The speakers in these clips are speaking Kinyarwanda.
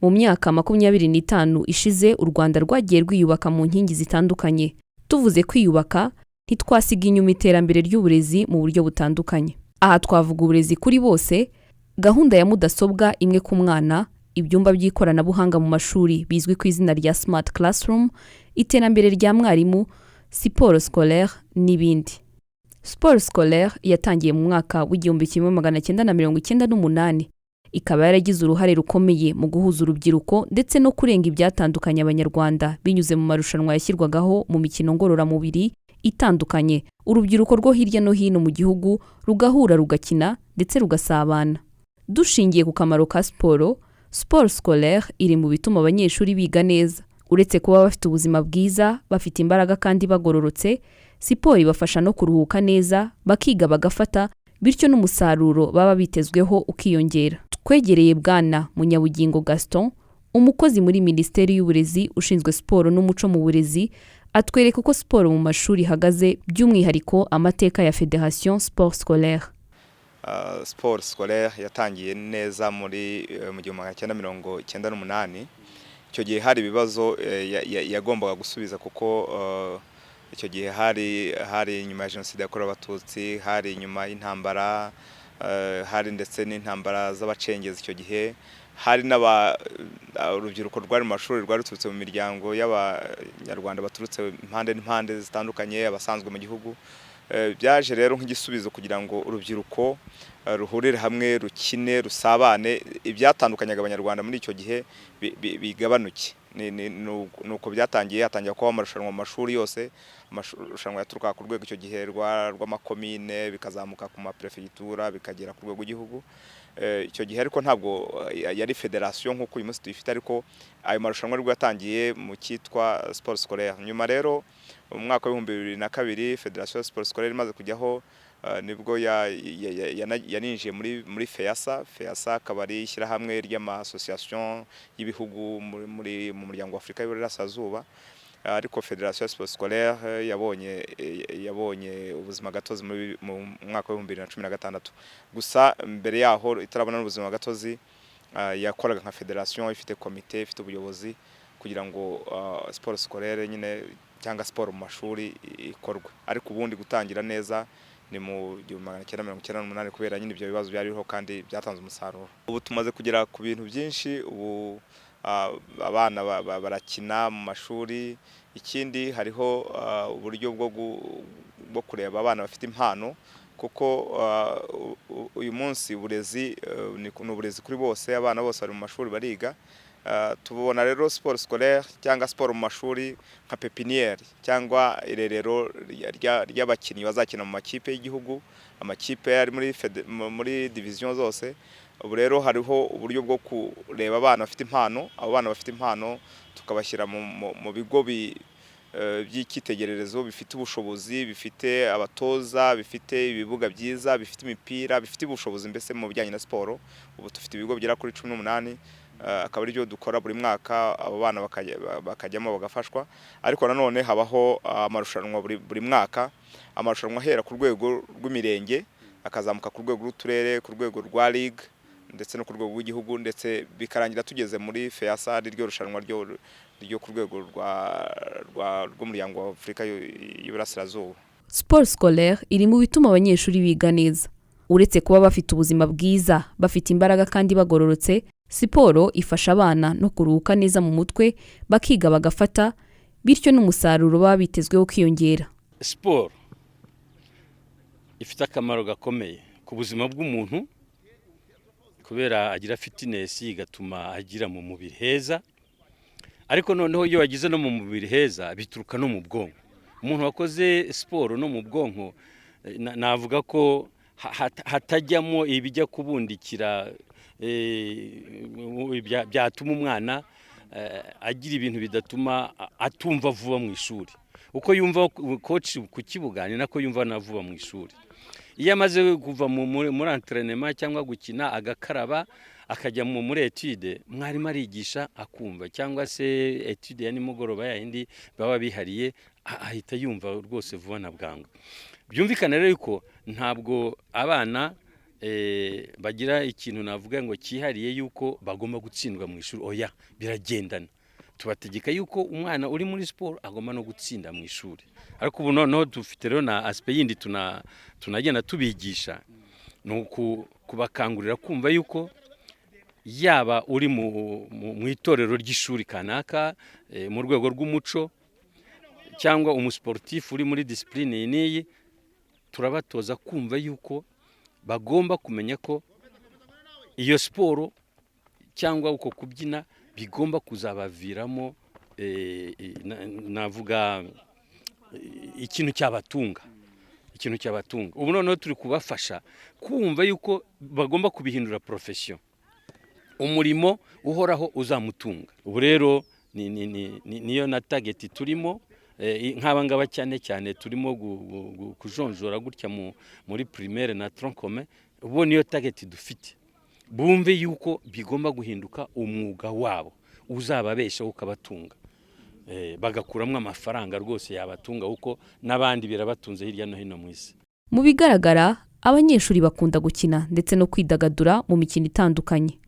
Mu myaka 25 ishize u Rwanda rwagiye rwiyubaka mu nkingi zitandukanye. Tuvuze kwiyubaka, ntitwasiga inyuma iterambere ry'uburezi mu buryo butandukanye. Aha twavuga uburezi kuri bose, gahunda ya mudasobwa imwe ku mwana, ibyumba by'ikoranabuhanga mu mashuri bizwi ku izina rya Smart Classroom, iterambere rya mwarimu, siporo scolaire n'ibindi. Siporo scolaire yatangiye mu mwaka w'1998, ikaba yaragize uruhare rukomeye mu guhuza urubyiruko ndetse no kurenga ibyatandukanye abanyarwanda binyuze mu marushanwa yashyirwagaho mu mikino ngororamubiri itandukanye. Urubyiruko rwo hirya no hino mu gihugu rugahura rugakina ndetse rugasabana. Dushingiye ku kamaro ka siporo, siporo scolaire iri mu bituma abanyeshuri biga neza. Uretse kuba bafite ubuzima bwiza, bafite imbaraga kandi bagororotse, siporo ibafasha no kuruhuka neza, bakiga bagafata, bityo n'umusaruro baba bitezweho ukiyongera. Twegereye Bwana Munyabugingo Gaston, umukozi muri Minisiteri y'Uburezi ushinzwe siporo n'umuco mu burezi, atwereka uko siporo mu mashuri ihagaze, by'umwihariko amateka ya Federation Sport Scolaire. Sport Scolaire yatangiye neza mu 1998. Icyo gihe hari ibibazo yagombaga gusubiza kuko icyo gihe hari nyuma ya Jenoside yakorewe Abatutsi, hari nyuma y'intambara, hari ndetse n'intambara z'abacengezi. Icyo gihe hari urubyiruko rwari mu mashuri rwari ruturutse mu miryango y'Abanyarwanda baturutse impande zitandukanye, abasanzwe mu gihugu. Byaje rero nk'igisubizo kugira ngo urubyiruko ruhurire hamwe, rukine, rusabane, ibyatandukanyaga Abanyarwanda muri icyo gihe bigabanuke. Nuko hatangiye kuba amarushanwa mu mashuri yose. Amarushanwa yaturuka ku rwego icyo gihe rw'amakomine, bikazamuka ku maprefegitura, bikagera ku rwego rw'igihugu. Icyo gihe ariko ntabwo yari federation nk'uko uyu munsi tuyifite, ariko ayo marushanwa rwo yatangiye mu cyitwa Sport Scolaire. Nyuma rero mu mwaka wa 2002 Federation Sport Scolaire imaze kujyaho, nibwo yaninjiye muri FEASA. FEASA akaba ari ishyirahamwe ry'amasosiyasiyo y'ibihugu mu muryango wa Afurika y'Uburasirazuba. Ariko Federation Sport Scolaire yabonye ubuzima gatozi mu mwaka wa 2016. Gusa mbere yaho itarabona n'ubuzima gatozi, yakoraga nka federation ifite komite, ifite ubuyobozi kugira ngo Sport Scolaire nyine cyangwa siporo mu mashuri ikorwe. Ariko ubundi gutangira neza ni mu 1998 kubera nyine ibyo bibazo byariho kandi byatanze umusaruro. Ubu tumaze kugera ku bintu byinshi. Ubu abana barakina mu mashuri. Ikindi hariho uburyo bwo kureba abana bafite impano, kuko uyu munsi uburezi ni uburezi kuri bose, abana bose bari mu mashuri bariga. Tubona rero Sport Scolaire cyangwa siporo mu mashuri nka pepiniere cyangwa irerero ry'abakinnyi bazakina mu makipe y'igihugu, amakipe ari muri division zose. Ubu rero hariho uburyo bwo kureba abana bafite impano. Abo bana bafite impano tukabashyira mu bigo by'icyitegererezo bifite ubushobozi, bifite abatoza, bifite ibibuga byiza, bifite imipira, bifite ubushobozi mbese mu bijyanye na siporo. Ubu dufite ibigo bigera kuri 18, akaba ari byo dukora buri mwaka. Abo bana bakajyamo bagafashwa. Ariko nanone habaho amarushanwa buri mwaka, amarushanwa ahera ku rwego rw'imirenge, akazamuka ku rwego rw'uturere, ku rwego rwa ligue ndetse no ku rwego rw'igihugu, ndetse bikarangira tugeze muri FEASA, ryo rushanwa ryo ku rwego rw'umuryango wa Afurika y'Uburasirazuba. Sport Scolaire iri mu bituma abanyeshuri biga neza. Uretse kuba bafite ubuzima bwiza, bafite imbaraga kandi bagororotse, siporo ifasha abana no kuruhuka neza mu mutwe, bakiga bagafata, bityo n'umusaruro baba bitezweho kwiyongera. Siporo ifite akamaro gakomeye ku buzima bw'umuntu, kubera agira fitness, igatuma agira mu mubiri heza. Ariko noneho iyo wagize no mu mubiri heza, bituruka no mu bwonko. Umuntu wakoze siporo no mu bwonko, navuga ko hatajyamo ibijya kubundikira byatuma umwana agira ibintu bidatuma atumva vuba mu ishuri. Uko yumva coach ku kibuga ni nako yumva na vuba mu ishuri. Iyo amaze kuva muri entraînement cyangwa gukina, agakaraba akajya muri etude, mwarimu arigisha akumva, cyangwa se etude ya nimugoroba yindi baba bihariye, ahita yumva rwose vuba na bwangu. Byumvikana rero yuko ntabwo abana bagira ikintu navuga ngo cyihariye yuko bagomba gutsindwa mu ishuri. Oya, biragendana. Tubategeka yuko umwana uri muri siporo agomba no gutsinda mu ishuri. Ariko ubu noneho dufite rero na aspect yindi tunagenda tubigisha, ni kubakangurira kumva yuko yaba uri mu itorero ry'ishuri kanaka, mu rwego rw'umuco, cyangwa umusportif uri muri discipline niyi, turabatoza kumva yuko bagomba kumenya ko iyo siporo cyangwa uko kubyina bigomba kuzabaviramo navuga ikintu cyabatunga. Ubu noneho turi kubafasha kumva yuko bagomba kubihindura profession, umurimo uhoraho uzamutunga. Ubu rero niyo na target turimo, nk'abangaba cyane turimo kujonjora gutya muri primaire na tronc commun. Ubu niyo target dufite, bumve yuko bigomba guhinduka umwuga wabo uzababesha ukabatunga, bagakuramwe amafaranga rwose yabatunga, uko n'abandi birabatunze hirya no hino mu isi. Mu bigaragara, abanyeshuri bakunda gukina ndetse no kwidagadura mu mikino itandukanye.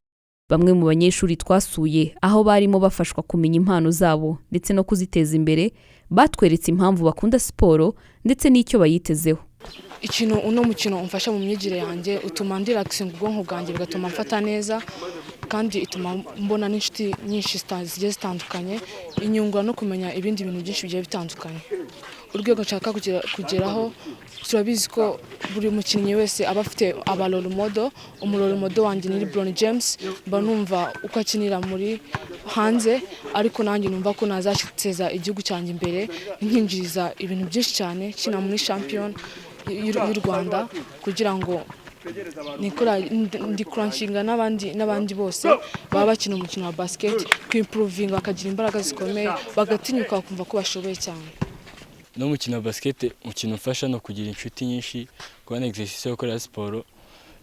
Bamwe mu banyeshuri twasuye aho barimo bafashwa kumenya impano zabo ndetse no kuziteza imbere, batweretse impamvu bakunda siporo ndetse n'icyo bayitezeho. Uno mukino umfasha mu myigire yanjye, utuma ndiraxinga ubwonko bwanjye, bigatuma mfata neza, kandi ituma mbona n'inshuti nyinshi zigiye zitandukanye, inyungura no kumenya ibindi bintu byinshi bigiye bitandukanye. Urwego nshaka kugeraho, turabizi ko buri mukinnyi wese aba afite role model. Role model wanjye ni LeBron James, mba numva uko akinira muri hanze, ariko nanjye numva ko nazateza igihugu cyanjye imbere, nkinjiriza ibintu byinshi cyane, kina muri champion y'u Rwanda, kugira ngo ndikuranshinga n'abandi bose baba bakina umukino wa basket, kwimprovinga bakagira imbaraga zikomeye, bagatinyuka bakumva ko bashoboye cyane. No mukino wa basket umukino ufasha no kugira inshuti nyinshi, kubona exercice yo gukora siporo,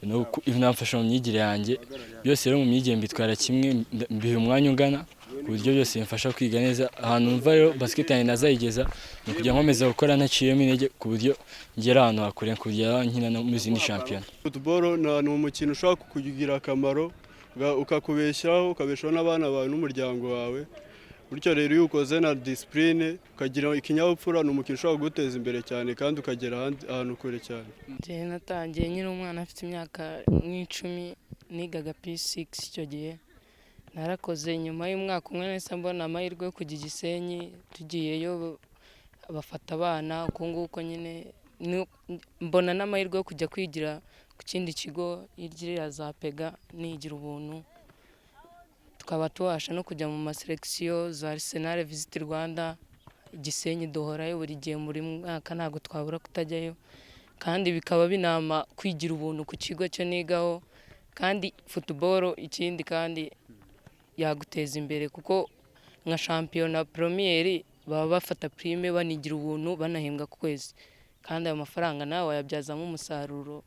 no inamfasha mu myigire yanjye. Byose rero mu myigire mbitwara kimwe, mbiha umwanya ungana, ku buryo byose bimfasha kwiga neza. Ahantu mva rero basket yanjye nazayigeza ni kugira nkomeza gukora ntaciyemo intege, ku buryo ngera ahantu hakure, kugira nkina no mu zindi champion. Football ni umukino ushaka kukugira akamaro, ukakubeshaho, ukabeshaho n'abana bawe n'umuryango wawe. Bityo rero iyo ukoze na discipline, ukagira ikinyabupfura, ni umukino ushobora kuguteza imbere cyane kandi ukagera ahantu kure cyane. Njye natangiye nyine umwana afite imyaka nk'icumi, nigaga P6 icyo gihe. Narakoze nyuma y'umwaka umwe nahise mbona amahirwe yo kujya Gisenyi, tugiyeyo bafata abana uko nguko nyine, mbona n'amahirwe yo kujya kwigira ku kindi kigo irya za Pega, nigira ubuntu. Tukaba tubasha no kujya mu maselection za Arsenal Visit Rwanda, Gisenyi duhorayo buri gihe muri mwaka, ntabwo twabura kutajyayo, kandi bikaba binama kwigira ubuntu ku kigo cyo nigaho. Kandi football ikindi kandi yaguteza imbere, kuko nka champion premier baba bafata prime, banigira ubuntu, banahembwa ku kwezi, kandi ayo mafaranga nawe wayabyazamo umusaruro.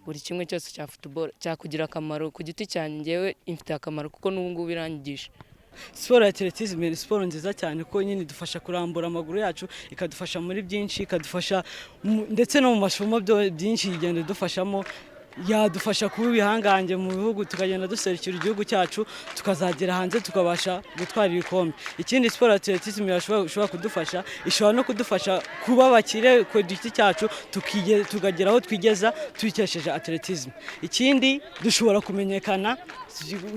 Buri kimwe cyose cya football cyakugira akamaro. Ku giti cyanjye ngewe imfite akamaro, kuko n'ubu ngubu birangigisha. Siporo ya atletisme ni siporo nziza cyane, ko nyine idufasha kurambura amaguru yacu, ikadufasha muri byinshi, ikadufasha ndetse no mu masomo byinshi igenda idufashamo. Yadufasha kuba ibihangange mu bihugu, tukagenda duserukira igihugu cyacu, tukazagera hanze tukabasha gutwara ibikombe. Ikindi siporo ya atletisme ishobora kudufasha, ishobora no kudufasha kuba bakire ku giti cyacu, tukagera aho twigeza tuyikesheje atletisme. Ikindi dushobora kumenyekana,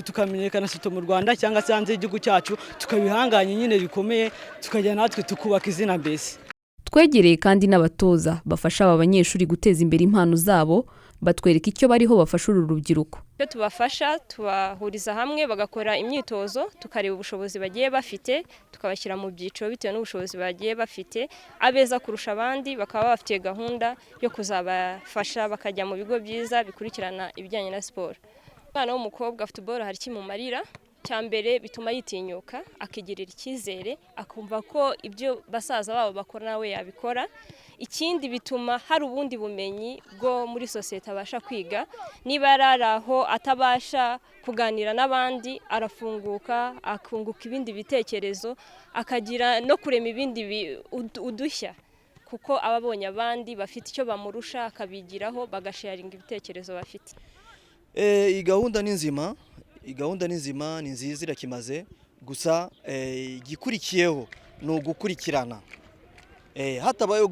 tukamenyekana sito mu Rwanda cyangwa se hanze y'igihugu cyacu, tukabihanganye nyine bikomeye, tukajya natwe tukubaka izina mbese. Twegereye kandi n'abatoza bafasha aba banyeshuri guteza imbere impano zabo, batwereka icyo bariho bafasha uru rubyiruko. Iyo tubafasha, tubahuriza hamwe bagakora imyitozo, tukareba ubushobozi bagiye bafite, tukabashyira mu byiciro bitewe n'ubushobozi bagiye bafite. Abeza kurusha abandi bakaba bafite gahunda yo kuzabafasha bakajya mu bigo byiza bikurikirana ibijyanye na siporo. Umwana w'umukobwa football hari kimumarira. Cyambere bituma yitinyuka, akigirira icyizere, akumva ko ibyo basaza babo bakora nawe yabikora. Ikindi bituma hari ubundi bumenyi bwo muri societe abasha kwiga. Niba araho atabasha kuganira n'abandi, arafunguka, akunguka ibindi bitekerezo, akagira no kurema ibindi udushya. kuko aba abonye abandi bafite icyo bamurusha akabigiraho bagasharinga ibitekerezo bafite. Iyi gahunda ni nzima, ni nziza irakimaze, gusa igikurikiyeho ni ugukurikirana. Hatabayeho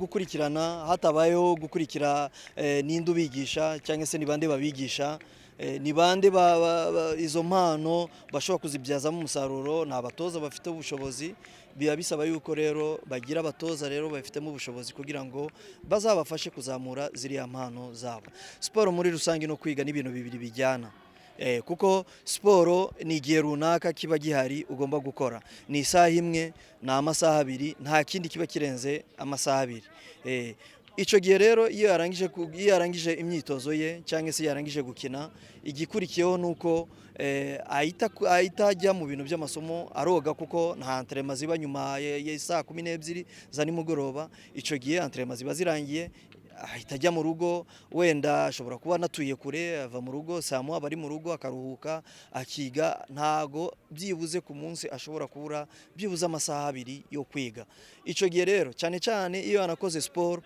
gukurikira n'indi ubigisha cyangwa se ni bande babigisha, ni bande izo mpano bashobora kuzibyazamo umusaruro, ni abatoza bafite ubushobozi. Biba bisaba yuko rero bagira abatoza rero bafitemo ubushobozi kugira ngo bazabafashe kuzamura ziriya mpano zabo. Siporo muri rusange no kwiga ni ibintu bibiri bijyana. Kuko siporo ni igihe runaka kiba gihari ugomba gukora, ni isaha imwe, ni amasaha abiri, nta kindi kiba kirenze amasaha abiri. Icyo gihe rero iyo yarangije imyitozo ye cyangwa se yarangije gukina, igikurikiyeho nuko ahita ajya mu bintu by'amasomo aroga, kuko nta entraînement ziba nyuma ya saa 12 za nimugoroba. Icyo gihe entraînement ziba zirangiye, ahita ajya mu rugo, wenda ashobora kuba natuye kure, ava mu rugo saa moya bari mu rugo akaruhuka akiga. Ntago byibuze ku munsi ashobora kubura byibuze amasaha abiri yo kwiga. Icyo gihe rero cyane cyane iyo anakoze siporo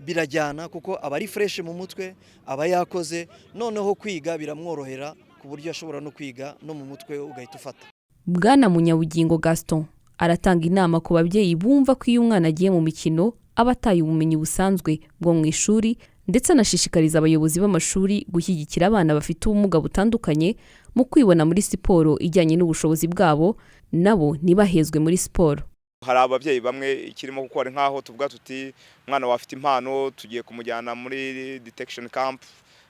birajyana, kuko aba ari fresh mu mutwe, aba yakoze, noneho kwiga biramworohera ku buryo ashobora no kwiga no mu mutwe ugahita ufata. Bwana Munyabugingo Gaston aratanga inama ku babyeyi bumva ko iyo umwana agiye mu mikino aba ataye ubumenyi busanzwe bwo mu ishuri, ndetse anashishikariza abayobozi b'amashuri gushyigikira abana bafite ubumuga butandukanye mu kwibona muri siporo ijyanye n'ubushobozi bwabo, nabo ntibahezwe muri siporo. Hari ababyeyi bamwe ikirimo gukora nkaho tuvuga tuti umwana wafite impano tugiye kumujyana muri detection camp,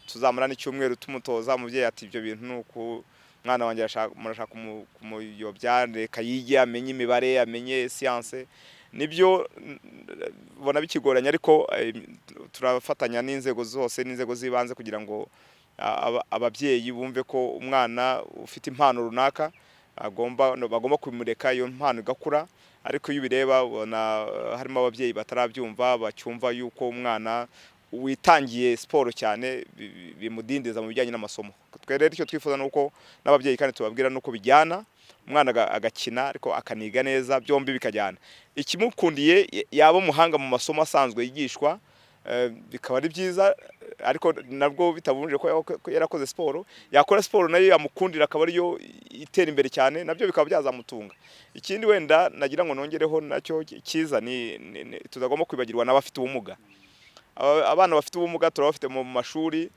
tuzamara n'icyumweru tumutoza. Umubyeyi ati ibyo bintu nuko mwana wanjye murashaka kumuyobya, reka yige amenye imibare, amenye science. Nibyo bona bikigoranye, ariko turafatanya n'inzego zose, n'inzego zibanze kugira ngo ababyeyi bumve ko umwana ufite impano runaka bagomba kumureka iyo mpano igakura. Ariko iyo ubireba ubona harimo ababyeyi batarabyumva, bacyumva yuko umwana witangiye siporo cyane bimudindiza mu bijyanye n'amasomo. Twe rero icyo twifuza nuko n'ababyeyi kandi tubabwira nuko bijyana, umwana agakina ariko akaniga neza, byombi bikajyana. Ikimukundiye yaba umuhanga mu masomo asanzwe yigishwa, bikaba ari byiza, ariko nabwo bitabunje ko yarakoze siporo, yakora siporo nayo yamukundira akaba ariyo itera imbere cyane, nabyo bikaba byazamutunga. Ikindi wenda nagira ngo nongereho nacyo kiza ni tutagomba kwibagirwa n'abafite ubumuga. Abana bafite ubumuga turabafite mu mashuri,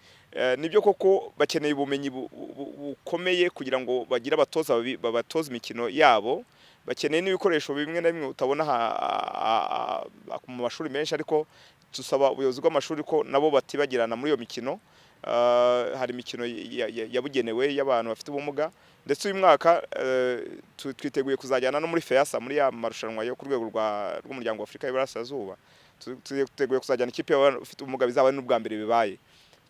nibyo koko bakeneye ubumenyi bukomeye kugira ngo bagire abatoza imikino yabo. Bakeneye n'ibikoresho bimwe na bimwe utabona mu mashuri menshi, ariko tusaba ubuyobozi bw'amashuri ko nabo batibagirana muri iyo mikino. Hari imikino yabugenewe y'abantu bafite ubumuga, ndetse uyu mwaka twiteguye kuzajyana no muri FEASA, muri ya marushanwa yo ku rwego rw'umuryango wa Afurika y'Iburasirazuba. Twiteguye kuzajyana ikipe y'abafite ubumuga, bizaba n'ubwa mbere bibaye.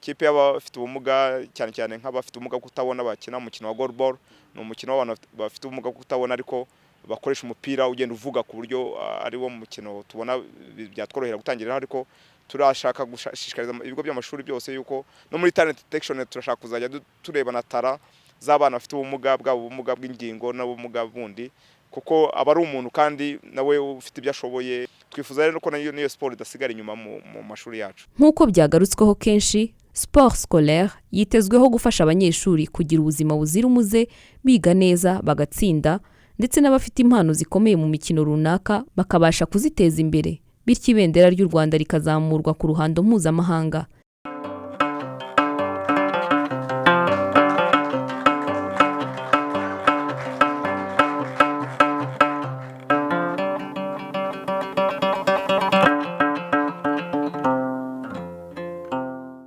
Ikipe y'abafite ubumuga cyane cyane nk'abafite ubumuga kutabona bakina umukino wa goalball, ni umukino w'abantu bafite ubumuga kutabona ariko bakoresha umupira ugenda uvuga, ku buryo ari wo mukino tubona byatworohera gutangirira. Ariko turashaka gushishikariza ibigo by'amashuri byose yuko no muri talent detection turashaka kuzajya tureba na tara z'abana bafite ubumuga, ubumuga bw'ingingo n'ubumuga bundi, kuko aba ari umuntu kandi nawe ufite ibyo ashoboye. Twifuza rero ko niyo siporo idasigara inyuma mu mashuri yacu. Nk'uko byagarutsweho kenshi, sport scolaire yitezweho gufasha abanyeshuri kugira ubuzima buzira umuze, biga neza bagatsinda, ndetse n'abafite impano zikomeye mu mikino runaka bakabasha kuziteza imbere, bityo ibendera ry'u Rwanda rikazamurwa ku ruhando mpuzamahanga.